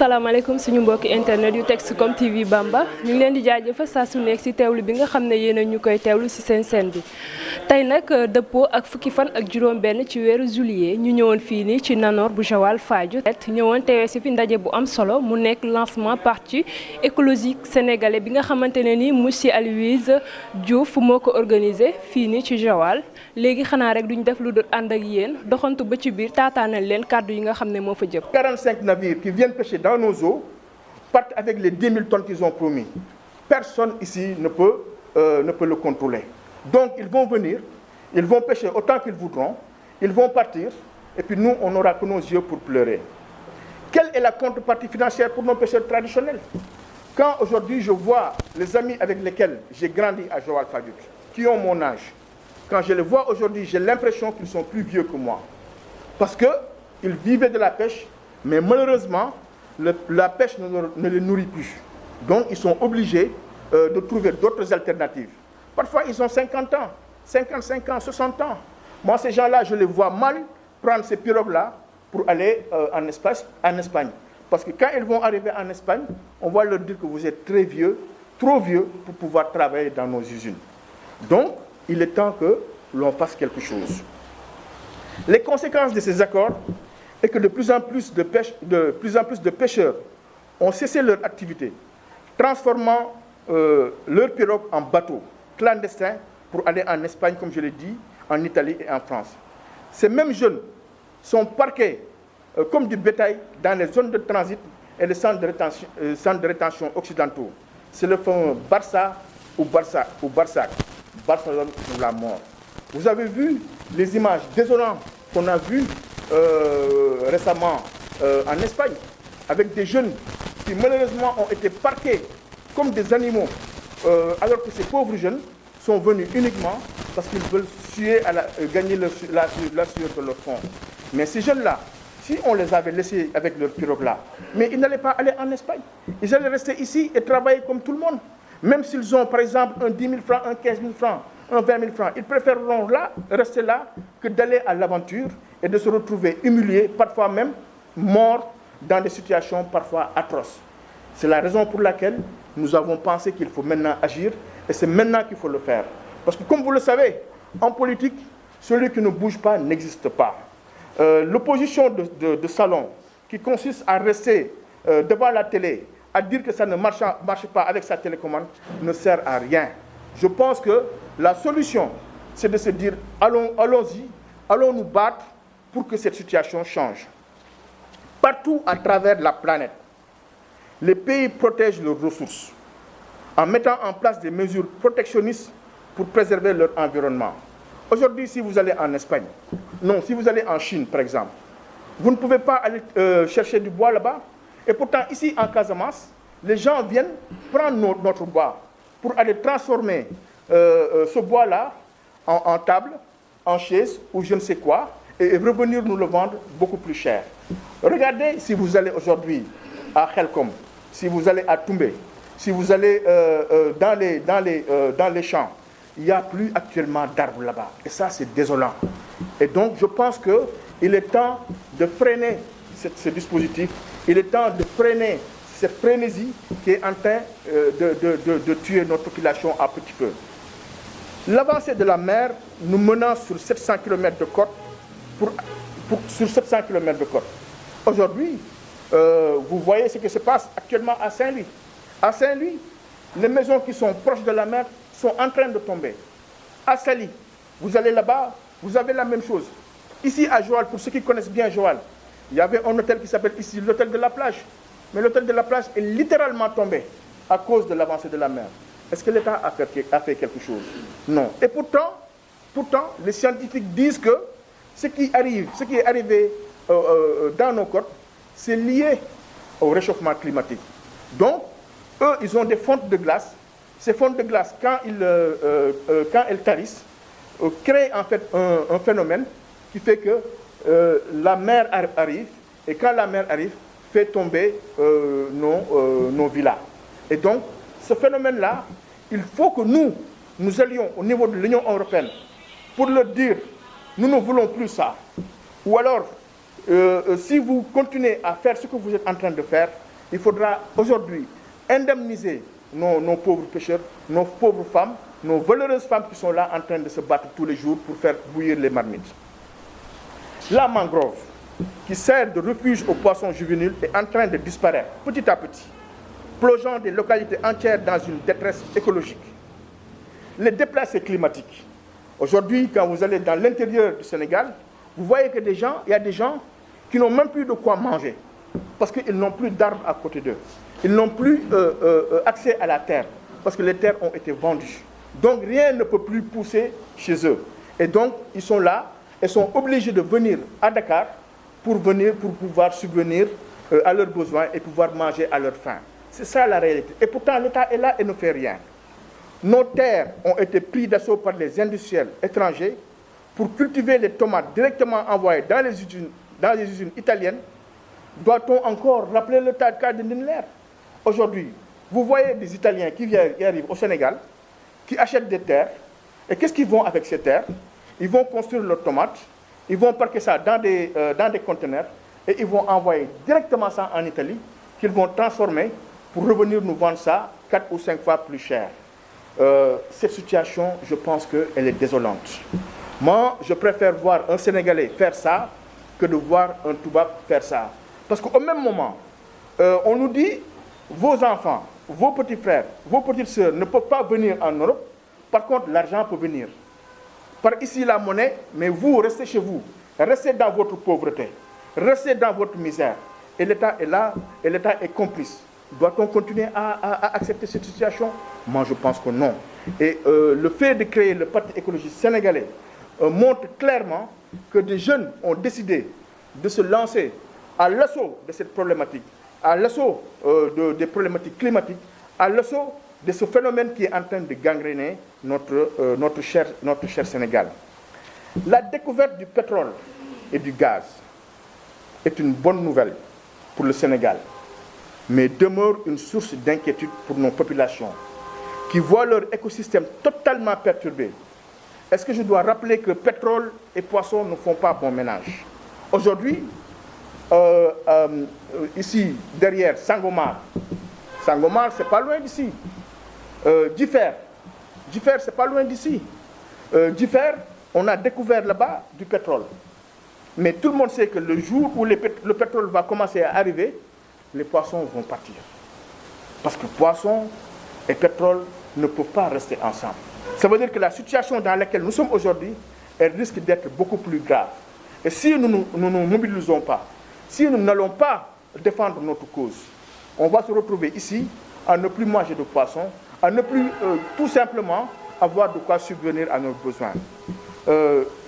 asalaamaaleykum suñu mbokki internet yu Texcom TV Bamba ñu ngi leen di jaajëfal saa su nekk ci teewlu bi nga xam ne yéen a ñu koy teewlu ci seen chaîne bi tey nag dëppoo ak fukki fan ak juróom-benn ci weeru juillet ñu ñëwoon fii nii ci Nanor bu Joal Fadiouth ñëwoon teewee ci fi ndaje bu am solo mu nekk lancement parti écologique sénégalais bi nga xamante ne ni monsieur Aloyse Diouf moo ko organisé fii nii ci Joal léegi xanaa rek duñ def lu dul ànd ak yéen doxantu ba ci biir taataanal leen kàddu yi nga xam ne moo fa jëm. 45 navires qui viennent pêcher dans nos eaux partent avec les 10 000 tonnes qu'ils ont promis. Personne ici ne peut le contrôler. Donc ils vont venir, ils vont pêcher autant qu'ils voudront, ils vont partir, et puis nous, on n'aura que nos yeux pour pleurer. Quelle est la contrepartie financière pour nos pêcheurs traditionnels? Quand aujourd'hui je vois les amis avec lesquels j'ai grandi à Joal Fadiouth, qui ont mon âge, quand je les vois aujourd'hui, j'ai l'impression qu'ils sont plus vieux que moi. Parce qu'ils vivaient de la pêche, mais malheureusement, la pêche ne les nourrit plus. Donc ils sont obligés de trouver d'autres alternatives. Parfois ils ont 50 ans, 55 ans, 60 ans. Moi ces gens-là, je les vois mal prendre ces pirogues-là pour aller en Espagne. Parce que quand ils vont arriver en Espagne, on va leur dire que vous êtes très vieux, trop vieux pour pouvoir travailler dans nos usines. Donc il est temps que l'on fasse quelque chose. Les conséquences de ces accords est que de plus en plus de pêcheurs ont cessé leur activité, transformant leurs pirogues en bateaux clandestins pour aller en Espagne, comme je l'ai dit, en Italie et en France. Ces mêmes jeunes sont parqués comme du bétail dans les zones de transit et les centres de rétention occidentaux. C'est le fameux Barça ou Barsac, Barcelone ou la mort. Vous avez vu les images désolantes qu'on a vues récemment en Espagne, avec des jeunes qui malheureusement ont été parqués comme des animaux, alors que ces pauvres jeunes sont venus uniquement parce qu'ils veulent gagner la sueur de leur front. Mais ces jeunes-là, si on les avait laissés avec leur pirogue-là, mais ils n'allaient pas aller en Espagne. Ils allaient rester ici et travailler comme tout le monde. Même s'ils ont par exemple un 10 000 francs, un 15 000 francs, un 20 000 francs, ils préféreront rester là que d'aller à l'aventure et de se retrouver humiliés, parfois même morts dans des situations parfois atroces. C'est la raison pour laquelle nous avons pensé qu'il faut maintenant agir et c'est maintenant qu'il faut le faire. Parce que comme vous le savez, en politique, celui qui ne bouge pas n'existe pas. L'opposition de salon qui consiste à rester devant la télé, à dire que ça ne marche pas avec sa télécommande, ne sert à rien. Je pense que la solution, c'est de se dire allons-y, allons nous battre pour que cette situation change. Partout à travers la planète, les pays protègent leurs ressources en mettant en place des mesures protectionnistes pour préserver leur environnement. Aujourd'hui, si vous allez en Espagne, non, si vous allez en Chine par exemple, vous ne pouvez pas aller chercher du bois là-bas. Et pourtant, ici en Casamance, les gens viennent prendre notre bois pour aller transformer ce bois-là en table, en chaise ou je ne sais quoi, et revenir nous le vendre beaucoup plus cher. Regardez si vous allez aujourd'hui à Khelkom, si vous allez à Toumbé, si vous allez dans les champs, il n'y a plus actuellement d'arbres là-bas. Et ça, c'est désolant. Et donc, je pense qu'il est temps de freiner ce dispositif. Il est temps de freiner cette frénésie qui est en train de tuer notre population à petit peu. L'avancée de la mer nous menant sur 700 km de côte, sur 700 km de côte. Aujourd'hui, vous voyez ce qui se passe actuellement à Saint-Louis. À Saint-Louis, les maisons qui sont proches de la mer sont en train de tomber. À Saly, vous allez là-bas, vous avez la même chose. Ici à Joal, pour ceux qui connaissent bien Joal, il y avait un hôtel qui s'appelle ici l'hôtel de la plage. Mais l'hôtel de la plage est littéralement tombé à cause de l'avancée de la mer. Est-ce que l'État a fait quelque chose? Non. Et pourtant, les scientifiques disent que ce qui est arrivé dans nos côtes, c'est lié au réchauffement climatique. Donc, eux, ils ont des fontes de glace. Ces fontes de glace, quand elles tarissent, créent en fait un phénomène qui fait que la mer arrive, et quand la mer arrive, fait tomber nos villas. Et donc, ce phénomène-là, il faut que nous allions au niveau de l'Union européenne pour leur dire, nous ne voulons plus ça. Ou alors, si vous continuez à faire ce que vous êtes en train de faire, il faudra aujourd'hui indemniser nos pauvres pêcheurs, nos pauvres femmes, nos valeureuses femmes qui sont là en train de se battre tous les jours pour faire bouillir les marmites. La mangrove, qui sert de refuge aux poissons juvéniles, est en train de disparaître petit à petit, plongeant des localités entières dans une détresse écologique. Les déplacés climatiques. Aujourd'hui, quand vous allez dans l'intérieur du Sénégal, vous voyez que il y a des gens qui n'ont même plus de quoi manger, parce qu'ils n'ont plus d'arbres à côté d'eux. Ils n'ont plus accès à la terre, parce que les terres ont été vendues. Donc rien ne peut plus pousser chez eux. Et donc, ils sont là, et sont obligés de venir à Dakar pour pouvoir subvenir à leurs besoins et pouvoir manger à leur faim. C'est ça la réalité. Et pourtant, l'État est là et ne fait rien. Nos terres ont été prises d'assaut par les industriels étrangers pour cultiver les tomates directement envoyées dans les usines italiennes. Doit-on encore rappeler le cas de Ndinler? Aujourd'hui, vous voyez des Italiens qui arrivent au Sénégal, qui achètent des terres, et qu'est-ce qu'ils vont avec ces terres? Ils vont construire leurs tomates, ils vont parquer ça dans des conteneurs, et ils vont envoyer directement ça en Italie, qu'ils vont transformer pour revenir nous vendre ça 4 ou 5 fois plus cher. Cette situation, je pense qu'elle est désolante. Moi, je préfère voir un Sénégalais faire ça que de voir un Toubab faire ça. Parce qu'au même moment, on nous dit, vos enfants, vos petits frères, vos petites sœurs ne peuvent pas venir en Europe. Par contre, l'argent peut venir. Par ici la monnaie, mais vous, restez chez vous. Restez dans votre pauvreté. Restez dans votre misère. Et l'État est là, et l'État est complice. Doit-on continuer à accepter cette situation? Moi, je pense que non. Et le fait de créer le Parti écologiste sénégalais montre clairement que des jeunes ont décidé de se lancer à l'assaut de cette problématique, à l'assaut des problématiques climatiques, à l'assaut de ce phénomène qui est en train de gangréner notre cher Sénégal. La découverte du pétrole et du gaz est une bonne nouvelle pour le Sénégal, mais demeure une source d'inquiétude pour nos populations qui voient leur écosystème totalement perturbé. Est-ce que je dois rappeler que pétrole et poissons ne font pas bon ménage? Aujourd'hui, ici, derrière Sangomar, c'est pas loin d'ici. Differ, c'est pas loin d'ici. Differ, on a découvert là-bas du pétrole. Mais tout le monde sait que le jour où le pétrole va commencer à arriver, les poissons vont partir. Parce que poissons et pétrole ne peuvent pas rester ensemble. Ça veut dire que la situation dans laquelle nous sommes aujourd'hui, elle risque d'être beaucoup plus grave. Et si nous ne nous mobilisons pas, si nous n'allons pas défendre notre cause, on va se retrouver ici à ne plus manger de poissons, à ne plus tout simplement avoir de quoi subvenir à nos besoins.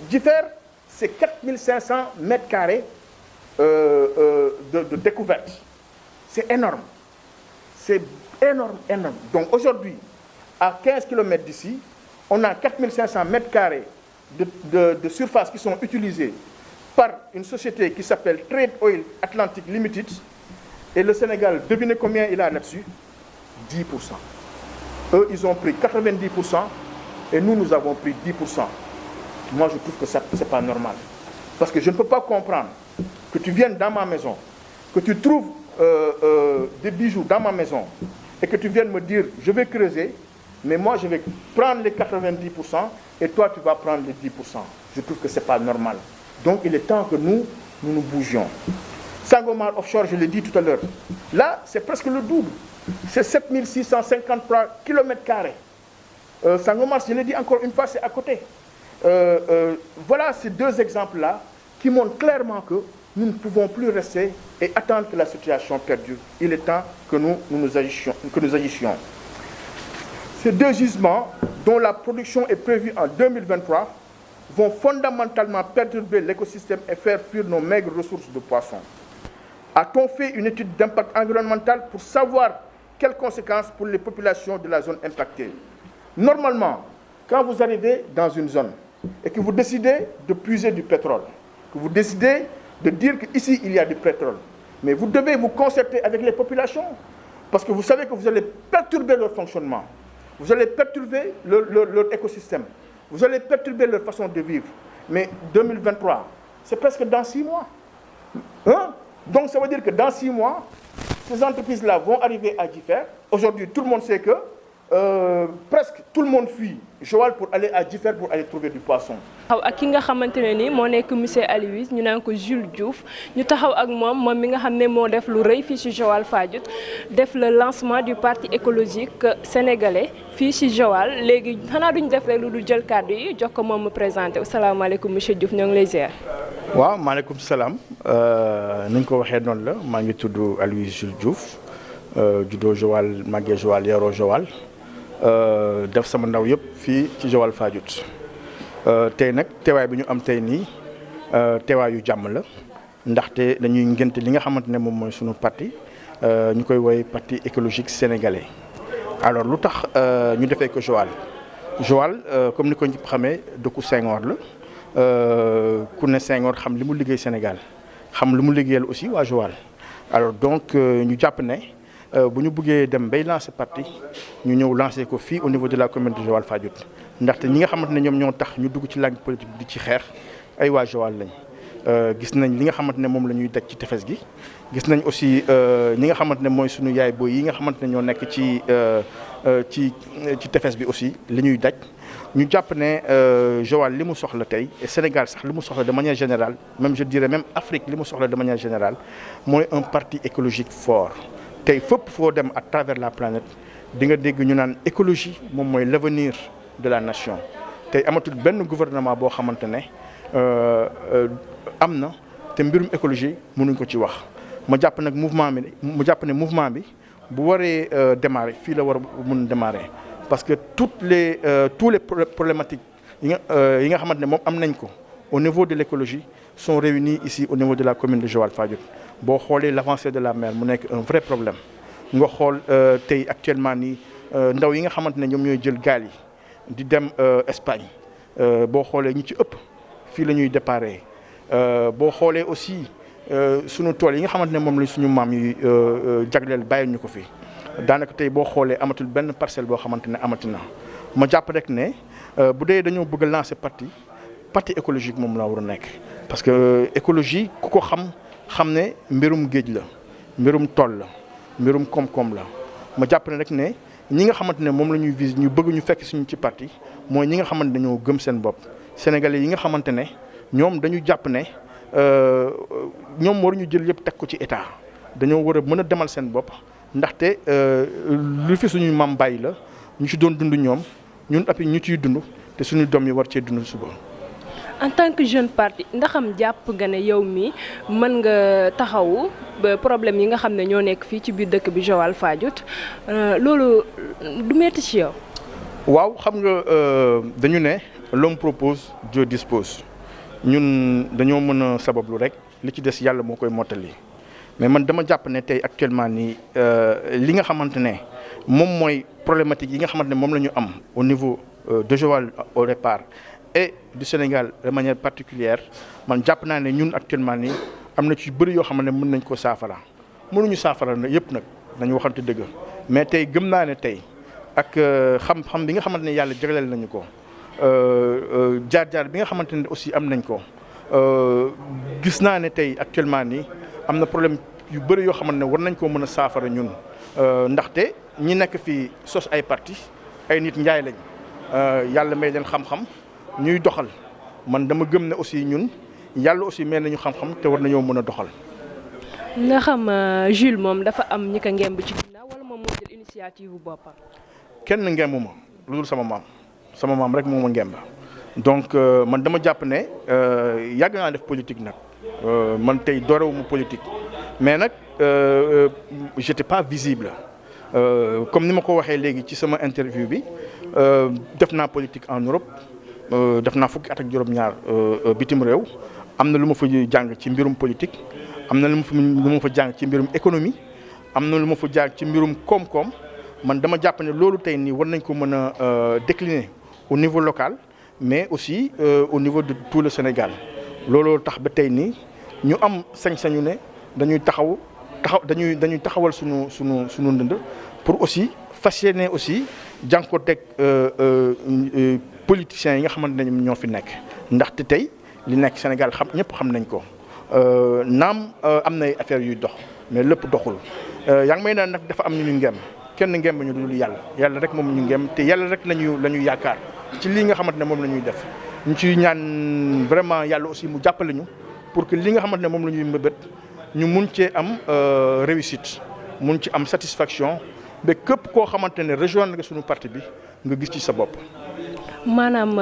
Differ, c'est 4500 mètres carrés de découverte. C'est énorme. C'est énorme, énorme. Donc aujourd'hui, à 15 km d'ici, on a 4500 mètres carrés de surface qui sont utilisés par une société qui s'appelle Trade Oil Atlantic Limited. Et le Sénégal, devinez combien il a là-dessus? 10%. Eux, ils ont pris 90% et nous avons pris 10%. Moi, je trouve que ce n'est pas normal. Parce que je ne peux pas comprendre que tu viennes dans ma maison, que tu trouves des bijoux dans ma maison et que tu viennes me dire, je vais creuser, mais moi, je vais prendre les 90% et toi, tu vas prendre les 10%. Je trouve que ce n'est pas normal. Donc, il est temps que nous bougions. Sangomar Offshore, je l'ai dit tout à l'heure, là, c'est presque le double. C'est 7653 km². Sangomar, je l'ai dit encore une fois, c'est à côté. Voilà ces deux exemples-là qui montrent clairement que nous ne pouvons plus rester et attendre que la situation perdure. Il est temps que nous agissions. Ces deux gisements, dont la production est prévue en 2023, vont fondamentalement perturber l'écosystème et faire fuir nos maigres ressources de poissons. A-t-on fait une étude d'impact environnemental pour savoir quelles conséquences pour les populations de la zone impactée? Normalement, quand vous arrivez dans une zone et que vous décidez de puiser du pétrole, que vous décidez de dire qu'ici il y a du pétrole, mais vous devez vous concerter avec les populations parce que vous savez que vous allez perturber leur fonctionnement, vous allez perturber leur écosystème, vous allez perturber leur façon de vivre. Mais 2023, c'est presque dans 6 mois. Hein? Donc ça veut dire que dans 6 mois, Ces entreprises-là vont arriver à Differ. Aujourd'hui, tout le monde sait que presque tout le monde fuit Joal pour aller à Differ pour aller trouver du poisson. taxaw ak ki nga xamante ne ni moo nekk monsieur Aloyse ñu naan ko Jules Diouf ñu taxaw ak moom mi nga xam ne moo def lu rëy fii ci Joal Fadiouth def le lancement du parti écologique sénégalais fii ci Joal léegi xanaa duñ def rek lu du jël kàddu yi jox ko moom mu présenté asalaamaaleykum monsieur Diouf ñoo ngi lay ziar. waaw maaleykum salaam ni ñu ko waxee noonu la maa ngi tudd Aloyse Jules Diouf juddoo Joal màggee Joal yaroo Joal def sama ndaw yëpp fii ci Joal Fadiouth tey nag teewaay bi ñu am tey nii teewaayu jàmm la ndaxte dañuy ngénte li nga xamante ne moom mooy sunu parti ñu koy woowee parti écologique sénégalais. alors lu tax ñu defee ko Joal comme ni ko ñëpp xamee dëkku Senghor la ku ne Senghor xam li mu liggéey Sénégal xam li mu liggéeyal aussi waa Joal alors donc ñu jàpp ne bu ñu bëggee dem bay lancer parti ñu ñëw lancer ko fii au niveau de la commune de Joal Fadiouth ndaxte ñi nga xamante ne ñoom ñoo tax ñu dugg ci langue politique di ci xeex ay waa Joal lañ gis nañ li nga xamante ne moom la ñuy daj ci tefes gi gis nañ aussi ñi nga xamante ne mooy sunu yaay booy yi nga xamante ne ñoo nekk ci tefes bi aussi li ñuy daj ñu jàpp ne Joal li mu soxla tey et Sénégal sax li mu soxla de manière générale même je dirais même Afrique li mu soxla de manière générale mooy un parti écologique fort tey fépp foo dem à travers la planète di nga dégg ñu naan écologie moom mooy l'avenir de la nation tey amatul benn gouvernement boo xamante ne am na te mbirum écologie mënuñ ko ci wax ma jàpp nag mouvement bi bu waree démarrer fii la war a mun démarrer parce que tous les problématiques yi nga xamante ne moom am nañ ko au niveau de l'écologie sont réunis ici au niveau de la commune de Joal Fadiouth boo xoolee l'avancée de la mer mu nekk un vrai problème nga xool tey actuellement nii ndaw yi nga xamante ne ñoom ñooy jël gaal yi di dem Espagne boo xoolee ñi ci ëpp fii la ñuy déparé boo xoolee aussi sunu tool yi nga xamante ne moom la suñu maam yi jagleel bàyyi ñu ko fi daanaka tey boo xoolee amatul benn parcelle boo xamante ne amati na ma jàpp rek ne bu dee dañoo bëgg a lancer parti écologique moom la war a nekk parce que écologie ku ko xam ne mbirum géej la mbirum tool la mbirum koom-koom la ma jàpp ne rek ne ñi nga xamante ne moom la ñuy vise ñu bëgg ñu fekk suñu ci parti mooy ñi nga xamante ne dañoo gëm seen bopp sénégalais yi nga xamante ne ñoom dañu jàpp ne ñoom waruñu jël yëpp teg ko ci état dañoo war a mën a demal seen bopp ndaxte lu fi suñu maam bàyyi la ñu ci doon dund ñoom ñun après ñu ciy dund te suñu doom yi war cee dund suba. en tant que jeune parti ndaxam jàpp nga ne yow mi mën nga taxawu ba problème yi nga xam ne ñoo nekk fii ci biir dëkk bi Joal Fadiouth loolu du metti ci yow. waaw xam nga dañu ne l'homme propose Dieu dispose ñun dañoo mën a sabablu rek li ci des yàlla moo koy mottali mais man dama jàpp ne tey actuellement nii li nga xamante ne moom mooy problématique yi nga xamante ne moom la ñu am au niveau de Joal au départ et du Sénégal de manière particulière man jàpp naa ne ñun actuellement nii am na ci bëri yoo xam ne mën nañ ko saafara mënuñu saafara na yëpp nag nañu waxante dëgg mais tey gëm naa ne tey ak xam-xam bi nga xamante ne yàlla jagleel nañu ko jaar-jaar bi nga xamante ne aussi am nañ ko gis naa ne tey actuellement nii am na problème yu bëri yoo xamante ne war nañ koo mën a saafara ñun ndaxte ñi nekk fii sos ay parti ay nit njaay lañ yàlla may leen xam-xam ñuy doxal man dama gëm ne aussi ñun yàlla aussi may nañu xam-xam te war nañoo mën a doxal. nga xam Jules moom dafa am ñi ko ngemb ci ginnaaw wala moom moo jël initiative bu boppam. kenn ngemb ma lu dul sama maam rek moo ma ngemb donc man dama jàpp ne yàgg naa def politique nag man tey doorewuma politique mais nag j'étais pas visible comme ni ma ko waxee léegi ci sama interview bi def naa politique en Europe def naa fukki at ak juróom-ñaar bitim réew am na lu ma fa jàng ci mbirum politique am na lu ma fa jàng ci mbirum économie am na lu ma fa jàng ci mbirum koom-koom man dama jàpp ne loolu tey nii war nañ ko mën a décliner au niveau local mais aussi au niveau de tout le Sénégal looloo tax ba tey nii ñu am sañ-sañu ne dañuy taxawal sunu ndënd pour aussi fas yéene aussi jànkuwanteeg politiciens yi nga xamante ne ñoo fi nekk ndaxte tey li nekk Sénégal ñëpp xam nañ ko naam am na ay affaires yuy dox mais lépp doxul yaa ngi may naan nag dafa am ñu ngem kenn ngem ñu dul yàlla rek moom ñu ngem te yàlla rek la ñu yaakaar ci lii nga xamante ne moom la ñuy def ñu ciy ñaan vraiment yàlla aussi mu jàppale ñu pour que li nga xamante ne moom la ñuy mbëbët ñu mun cee am réussite mun ci am satisfaction ba képp koo xamante ne rejoindre nga suñu parti bi nga gis ci sa bopp. maanaam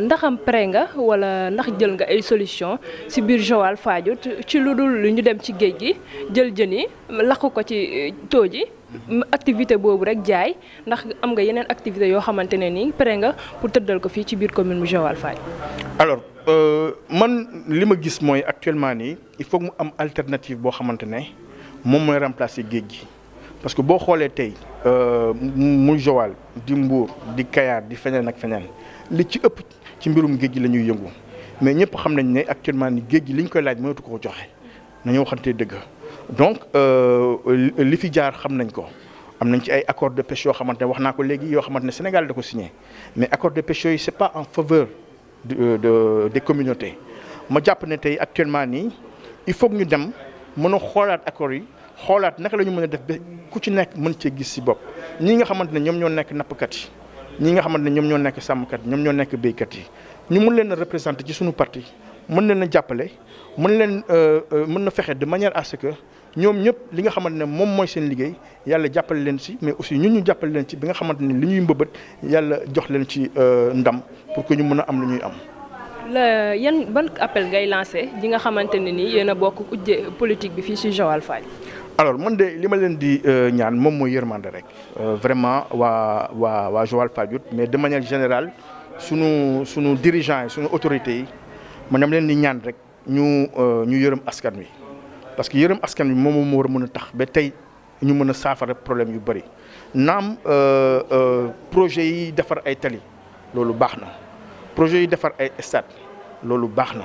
ndaxam pare nga wala ndax jël nga ay solution ci biir Joal Fadiouth ci lu dul lu ñu dem ci géej gi jël jën yi lakk ko ci tooj yi activité boobu rek jaay ndax am nga yeneen activité yoo xamante ne nii pare nga pour tëddal ko fii ci biir commune bu Joal Fadiouth. alors man li ma gis mooy actuellement nii il faut mu am alternative boo xamante ne moom mooy remplacer géej gi parce que boo xoolee tey muy Joal di Mbour di Kayar di feneen ak feneen li ci ëpp ci mbirum géej gi la ñuy yëngu mais ñëpp xam nañ ne actuellement ni géej gi li ñu koy laaj mënatu ko joxe nañu waxantee dëgg donc li fi jaar xam nañ ko am nañ ci ay accord de pêche yoo xamante ne wax naa ko léegi yoo xamante ne Sénégal da ko signé mais accord de pêche yooyu c'est pas en faveur des communautés ma jàpp ne tey actuellement nii il faut que ñu dem mën a xoolaat accords yi xoolaat naka la ñu mën a def ba ku ci nekk mën cee gis ci bopp ñii nga xamante ne ñoom ñoo nekk nappkat yi ñii nga xamante ne ñoom ñoo nekk sàmmkat yi ñoom ñoo nekk béykat yi ñu mën leen a représenter ci suñu parti mën leen a jàppale mën na fexe de manière à ce que ñoom ñëpp li nga xamante ne moom mooy seen liggéey yàlla jàppale leen ci mais aussi ñun ñu jàppale leen ci bi nga xamante ne li ñuy mbëbët yàlla jox leen ci ndam pour que ñu mën a am lu ñuy am. yan ban appel ngay lancé ñi nga xamante ne nii yéen a bokk ujje politique bi fii ci Joal Fadiouth. alors man de li ma leen di ñaan moom mooy yërmande rek vraiment waa Joal Fadiouth mais de manière générale sunu dirigeants yi sunu autorités yi man dama leen di ñaan rek ñu yërëm askan wi parce que yërëm askan wi moom moo war a mën a tax ba tey ñu mën a saafara problème yu bëri naam projet yi defar ay tali loolu baax na projet yi defar ay stade loolu baax na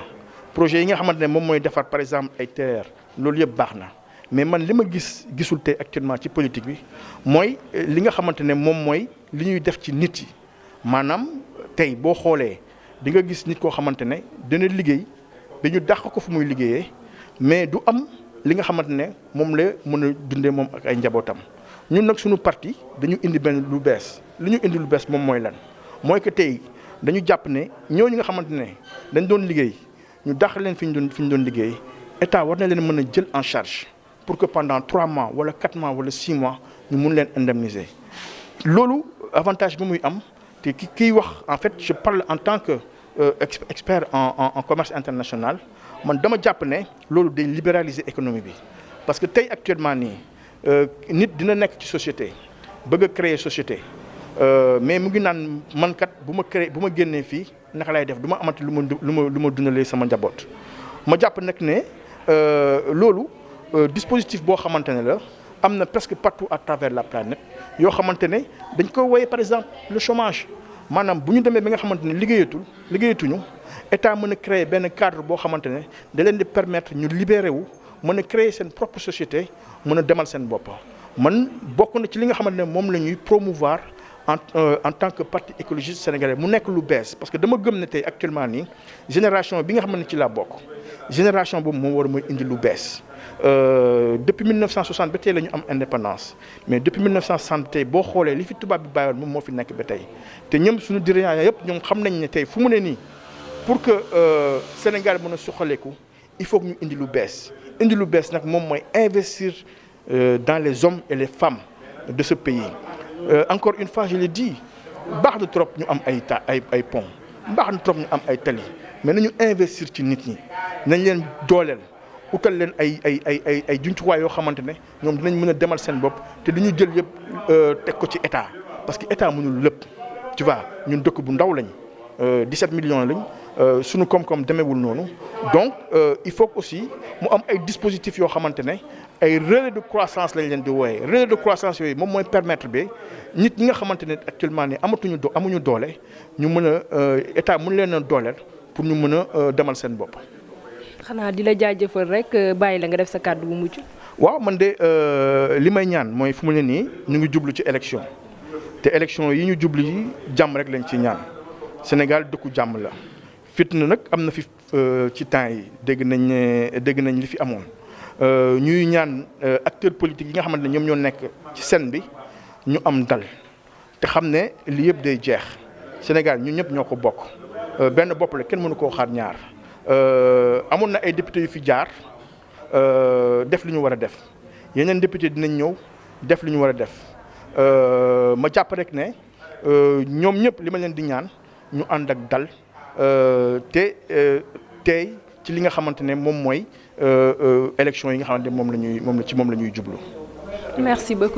projet yi nga xamante ne moom mooy defar par exemple ay TER loolu yëpp baax na. mais man li ma gisul tey actuellement ci politique bi mooy li nga xamante ne moom mooy li ñuy def ci nit yi maanaam tey boo xoolee di nga gis nit koo xamante ne dina liggéey dañu dàq ko fu muy liggéeyee mais du am li nga xamante ne moom la mën a dundee moom ak ay njabootam ñun nag suñu parti dañu indi benn lu bees li ñu indi lu bees moom mooy lan mooy que tey dañu jàpp ne ñooñu nga xamante ne dañ doon liggéey ñu dàq leen fi ñu doon liggéey état war na leen mën a jël en charge. pour que pendant 3 mois wala 4 mois wala 6 mois ñu mun leen indemniser loolu avantage bi muy am te kiy wax en fait je parle en tant que expert en commerce international man dama jàpp ne loolu day libéraliser économie bi parce que tey actuellement nii nit dina nekk ci société bëgg a créer société mais mu ngi naan man kat bu ma génnee fii naka lay def du ma amati lu ma dundalee sama njaboot ma jàpp nag ne loolu. Dispositif boo xamante ne la am na presque partout à travers la planète yoo xamante ne dañ koy woowee par exemple le chômage maanaam bu ñu demee bi nga xamante ne liggéeyatuñu état mën a créer benn cadre boo xamante ne da leen di permettre ñu libérer wu mën a créer seen propre société mën a demal seen bopp man bokk na ci li nga xamante ne moom la ñuy promouvoir en tant que parti écologiste sénégalais mu nekk lu bees parce que dama gëm ne tey actuellement nii génération bi nga xamante ne ci laa bokk génération boobu moom war a mooy indi lu bees. Depuis 1960 ba tey la ñu am indépendance mais depuis 1960 tey boo xoolee li fi tubaab bi bàyyoon moom moo fi nekk ba tey te ñoom suñu dirigeants yëpp ñoom xam nañ ne tey fu mu ne nii pour que Sénégal mën a suqaleku il faut que ñu indi lu bees nag moom mooy investir dans les hommes et les femmes de ce pays encore une fois je l'ai dit baax na trop ñu am ay pont baax na trop ñu am ay tali mais nañu investir ci nit ñi nañ leen dooleel. utal leen ay jumtuwaay yoo xamante ne ñoom dinañ mën a demal seen bopp te du ñu jël yëpp teg ko ci état parce que état mënul lépp tu vois ñun dëkk bu ndaw lañ 17 millions lañ suñu koom-koom demeewul noonu donc il faut aussi mu am ay dispositifs yoo xamante ne ay relais de croissance lañ leen di wooyee relais de croissance yooyu moom mooy permettre ba nit ñi nga xamante ne actuellement nii amuñu doole ñu mën a état mën leen a dooleel pour ñu mën a demal seen bopp. xanaa di la jaajëfal rek bàyyi la nga def sa kàddu bu mujj. waaw man de li may ñaan mooy fu mu ne nii ñu ngi jublu ci élection te élection yi ñu jublu yi jàmm rek lañ ci ñaan Sénégal dëkku jàmm la fitna nag am na fi ci temps yi dégg nañ li fi amoon ñuy ñaan acteurs politiques yi nga xamante ne ñoom ñoo nekk ci scène bi ñu am dal te xam ne lii yëpp day jeex Sénégal ñun ñëpp ñoo ko bokk benn bopp la kenn mënu koo xaar ñaar amoon na ay députés yu fi jaar def li ñu war a def yeneen député dinañ ñëw def li ñu war a def ma jàpp rek ne ñoom ñëpp li ma leen di ñaan ñu ànd ak dal te tey ci li nga xamante ne moom mooy élection yi nga xamante ne moom la ñuy jublu. Merci beaucoup.